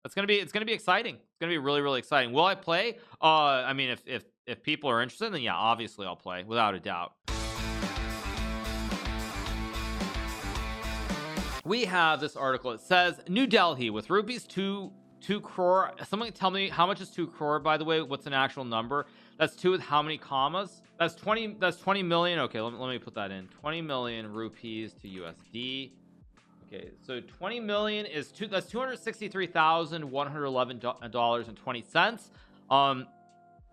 it's gonna be exciting. It's gonna be really, really exciting. Will I play? I mean, if people are interested, then yeah, obviously I'll play without a doubt. We have this article. It says New Delhi with rupees 2 crore. Someone tell me how much is 2 crore, by the way. What's an actual number? That's 2 with how many commas? That's 20 million. Okay, let me put that in. 20 million rupees to USD. Okay, so 20 million is that's $263,111.20.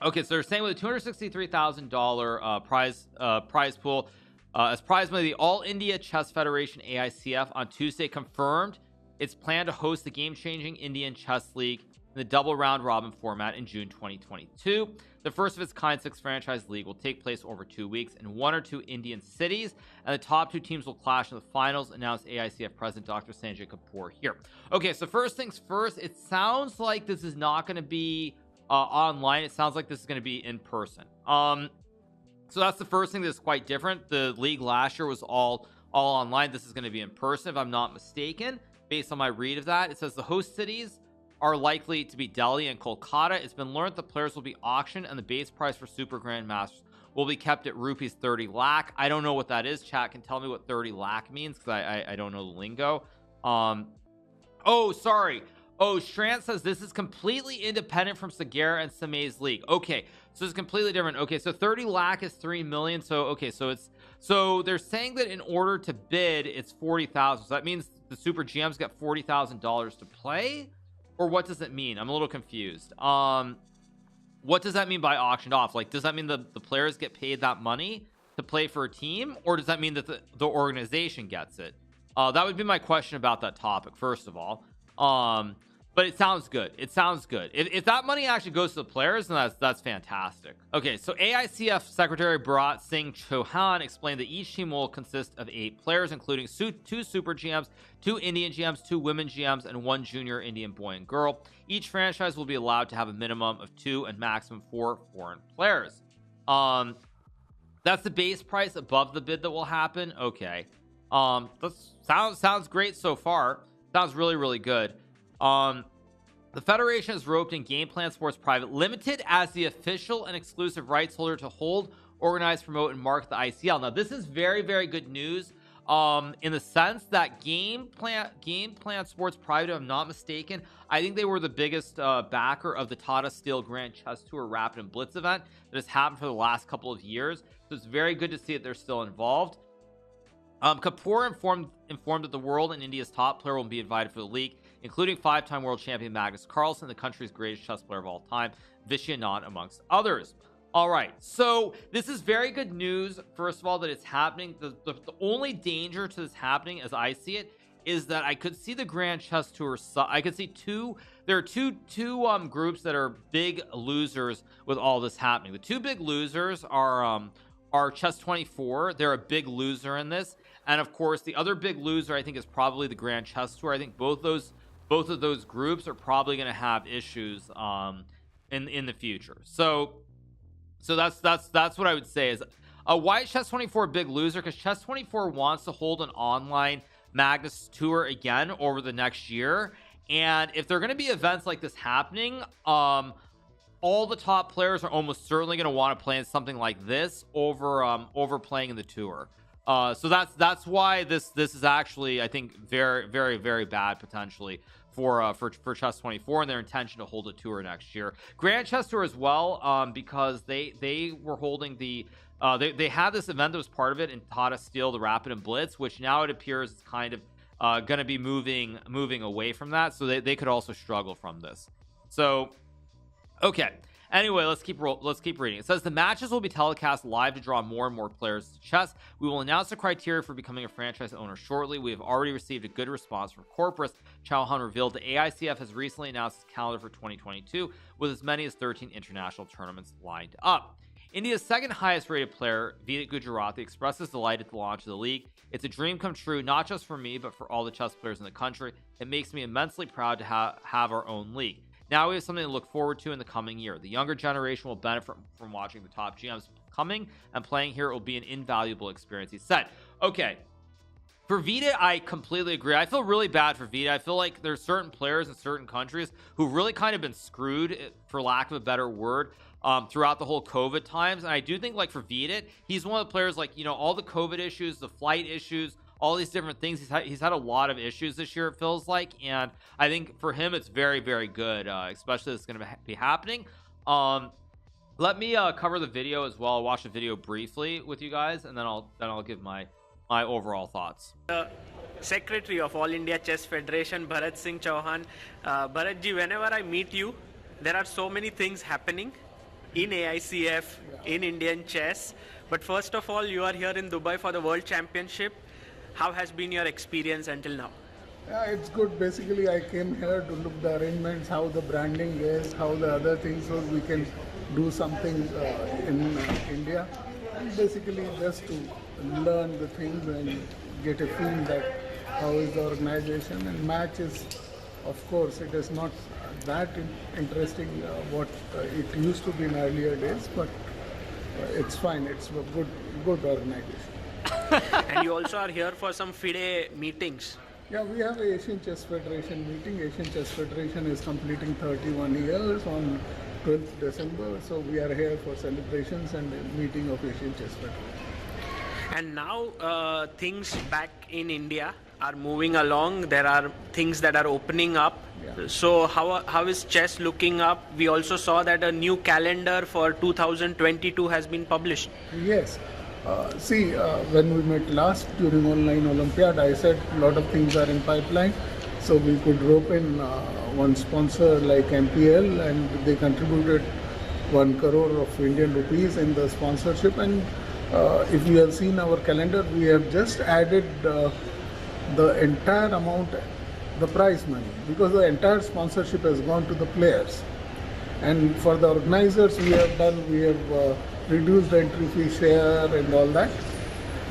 Okay, so they're saying with a $263,000 prize pool, as prize money, the All India Chess Federation AICF on Tuesday confirmed its plan to host the game-changing Indian Chess League in the double round robin format in June 2022. The first of its kind 6 franchise league will take place over 2 weeks in 1 or 2 Indian cities, and the top 2 teams will clash in the finals, announced AICF president Dr. Sanjay Kapoor here. Okay, so first things first, it sounds like this is not going to be online. It sounds like this is going to be in person. So that's the first thing that's quite different. The league last year was all online. This is going to be in person, if I'm not mistaken, based on my read of that. It says the host cities are likely to be Delhi and Kolkata. It's been learned that players will be auctioned and the base price for Super Grandmasters will be kept at rupees 30 lakh. I don't know what that is. Chat can tell me what 30 lakh means, because I don't know the lingo. Oh, sorry. Oh, Strand says this is completely independent from Sagara and Samay's league. Okay, so it's completely different. Okay, so 30 lakh is 3 million. So okay, so they're saying that in order to bid, it's 40,000. So that means the Super GMs got $40,000 to play, or what does it mean? I'm a little confused. What does that mean by auctioned off? Like, does that mean the players get paid that money to play for a team, or does that mean that the organization gets it? That would be my question about that topic, first of all. But it sounds good. It sounds good. If that money actually goes to the players, then that's fantastic. Okay, so AICF Secretary Bharat Singh Chauhan explained that each team will consist of 8 players, including 2 Super GMs, 2 Indian GMs, 2 women GMs, and 1 junior Indian boy and girl. Each franchise will be allowed to have a minimum of 2 and maximum 4 foreign players. That's the base price above the bid that will happen. Okay. That sounds great so far. Sounds really, really good. The Federation has roped in Game Plan Sports Private Limited as the official and exclusive rights holder to hold, organize, promote, and market the ICL. Now, this is very, very good news in the sense that Game Plan Sports Private, if I'm not mistaken, I think they were the biggest backer of the Tata Steel Grand Chess Tour Rapid and Blitz event that has happened for the last couple of years. So it's very good to see that they're still involved. Kapoor informed that the world and India's top player will be invited for the league, including 5-time world champion Magnus Carlsen, the country's greatest chess player of all time, Vishwanathan, amongst others. All right, so this is very good news. First of all, that it's happening. The only danger to this happening, as I see it, is that I could see the Grand Chess Tour. I could see there are two groups that are big losers with all this happening. The 2 big losers are Chess 24. They're a big loser in this. And of course, the other big loser, I think, is probably the Grand Chess Tour. I think both of those groups are probably going to have issues in the future. So that's what I would say is why is Chess 24 a big loser? Because Chess 24 wants to hold an online Magnus Tour again over the next year, and if there are going to be events like this happening, all the top players are almost certainly going to want to play in something like this over playing in the tour. So that's why this is actually, I think, very, very, very bad potentially for Chess 24 and their intention to hold a tour next year. Grand Chess Tour as well, because they were holding the they had this event that was part of it in Tata Steel, the Rapid and Blitz, which now it appears is kind of going to be moving away from that. So they could also struggle from this. So okay. Anyway, let's keep reading. It says the matches will be telecast live to draw more and more players to chess. We will announce the criteria for becoming a franchise owner shortly. We have already received a good response from corporates. Chauhan revealed the AICF has recently announced its calendar for 2022 with as many as 13 international tournaments lined up. India's second highest rated player, Vidit Gujarati, expresses delight at the launch of the league. It's a dream come true, not just for me, but for all the chess players in the country. It makes me immensely proud to have our own league. Now we have something to look forward to in the coming year. The younger generation will benefit from watching the top GMs coming and playing here. It will be an invaluable experience, he said. Okay, For Vita, I completely agree. I feel really bad for Vita. I feel like there's certain players in certain countries who've really kind of been screwed, for lack of a better word, throughout the whole COVID times. And I do think, like, for Vita, he's one of the players, like, you know, all the COVID issues, the flight issues, all these different things. He's had a lot of issues this year, it feels like. And I think for him, it's very, very good, especially it's going to be happening. Let me cover the video as well. I'll watch the video briefly with you guys, and then I'll give my overall thoughts. Secretary of All India Chess Federation, Bharat Singh Chauhan. Bharat ji, whenever I meet you, there are so many things happening in AICF, in Indian chess. But first of all, you are here in Dubai for the World Championship. How has been your experience until now? Yeah, it's good. Basically, I came here to look the arrangements, how the branding is, how the other things, so we can do something in India. And basically, just to learn the things and get a feel that how is the organization. And match is, of course, it is not that interesting what it used to be in earlier days, but it's fine. It's a good organization. And you also are here for some FIDE meetings. Yeah, we have a Asian Chess Federation meeting. Asian Chess Federation is completing 31 years on 12th December. So we are here for celebrations and a meeting of Asian Chess Federation. And now things back in India are moving along. There are things that are opening up. Yeah. So how is chess looking up? We also saw that a new calendar for 2022 has been published. Yes. See, when we met last during online Olympiad, I said a lot of things are in pipeline. So we could rope in one sponsor like MPL, and they contributed 1 crore of Indian rupees in the sponsorship. And if you have seen our calendar, we have just added the entire amount, the prize money, because the entire sponsorship has gone to the players. And for the organizers, we have reduced the entry fee share and all that.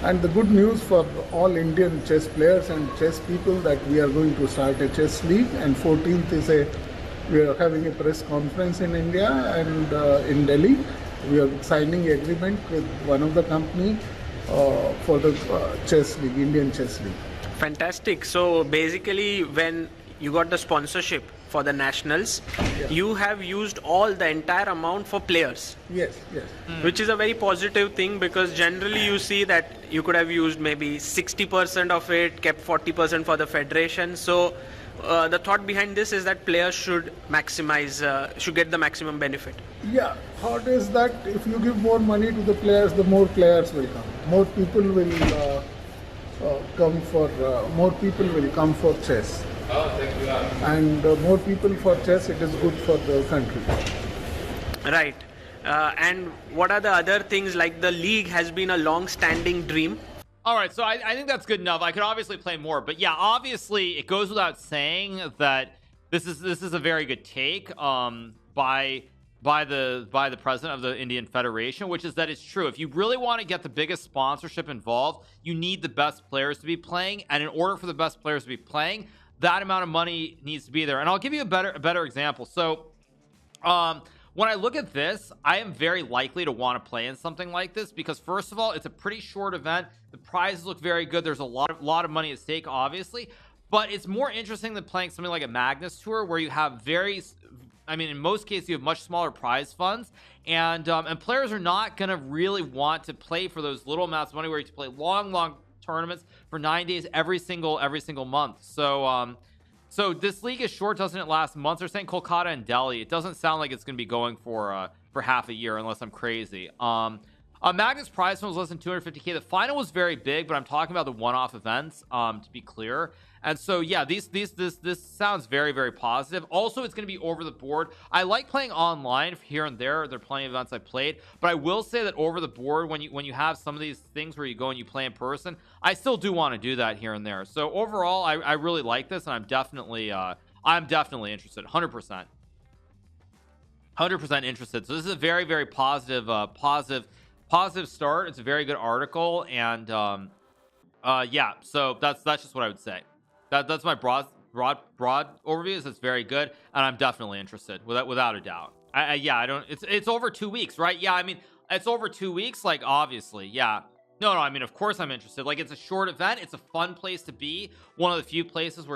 And the good news for all Indian chess players and chess people that we are going to start a chess league, and 14th is we are having a press conference in India and in Delhi. We are signing an agreement with one of the company for the chess league, Indian chess league. Fantastic. So basically, when you got the sponsorship for the nationals, you have used all the entire amount for players. Yes. Which is a very positive thing, because generally you see that you could have used maybe 60% of it, kept 40% for the federation. So the thought behind this is that players should maximize, should get the maximum benefit. Yeah, thought is that if you give more money to the players, the more players will come. More people will more people will come for chess. And more people for chess, it is good for the country. Right. And what are the other things? Like the league has been a long-standing dream. All right, so I think that's good enough. I could obviously play more, but yeah, obviously it goes without saying that this is a very good take by the president of the Indian Federation, which is that it's true. If you really want to get the biggest sponsorship involved, you need the best players to be playing, and in order for the best players to be playing, that amount of money needs to be there. And I'll give you a better example. So when I look at this, I am very likely to want to play in something like this, because first of all, it's a pretty short event. The prizes look very good. There's a lot of money at stake, obviously, but it's more interesting than playing something like a Magnus Tour, where you have in most cases you have much smaller prize funds, and players are not going to really want to play for those little amounts of money where you have to play long tournaments for 9 days every single month. So this league is short. Doesn't it last months? They're saying Kolkata and Delhi. It doesn't sound like it's going to be going for half a year, unless I'm crazy. Magnus prize fund was less than 250k. The final was very big, but I'm talking about the one-off events, to be clear. And so yeah, this sounds very, very positive. Also, it's going to be over the board. I like playing online here and there. There are plenty of events I played, but I will say that over the board, when you have some of these things where you go and you play in person, I still do want to do that here and there. So overall, I really like this, and I'm definitely interested. 100% interested. So this is a very, very positive start. It's a very good article, and yeah, so that's just what I would say. That's my broad overview. Is it's very good, and I'm definitely interested without a doubt. I don't. It's over 2 weeks, right? Yeah, I mean, it's over 2 weeks. Like, obviously, yeah. No, I mean, of course I'm interested. Like, it's a short event. It's a fun place to be. One of the few places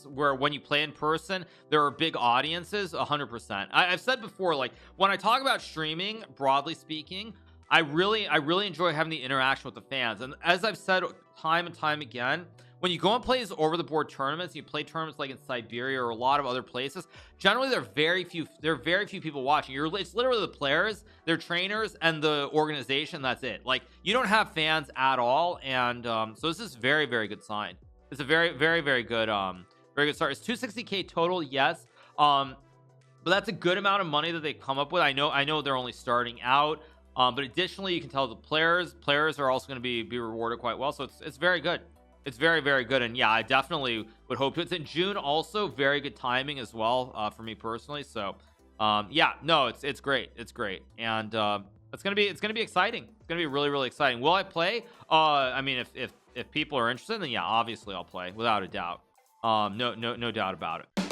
where when you play in person, there are big audiences. 100%. I've said before, like, when I talk about streaming, broadly speaking, I really enjoy having the interaction with the fans. And as I've said time and time again, when you go and play these over the board tournaments, you play tournaments like in Siberia or a lot of other places, generally there are very few people watching. It's literally the players, their trainers, and the organization. That's it. Like, you don't have fans at all. And so this is very, very good sign. It's a very, very, very good start. It's 260k total, yes. But that's a good amount of money that they come up with. I know they're only starting out. But additionally, you can tell the players are also going to be rewarded quite well. So it's very good. It's very, very good. And yeah, I definitely would hope to. It's in June also. Very good timing as well, for me personally. So yeah, no, it's great. It's great. And it's gonna be exciting. It's gonna be really, really exciting. Will I play? I mean, if people are interested, then yeah, obviously I'll play without a doubt. No doubt about it.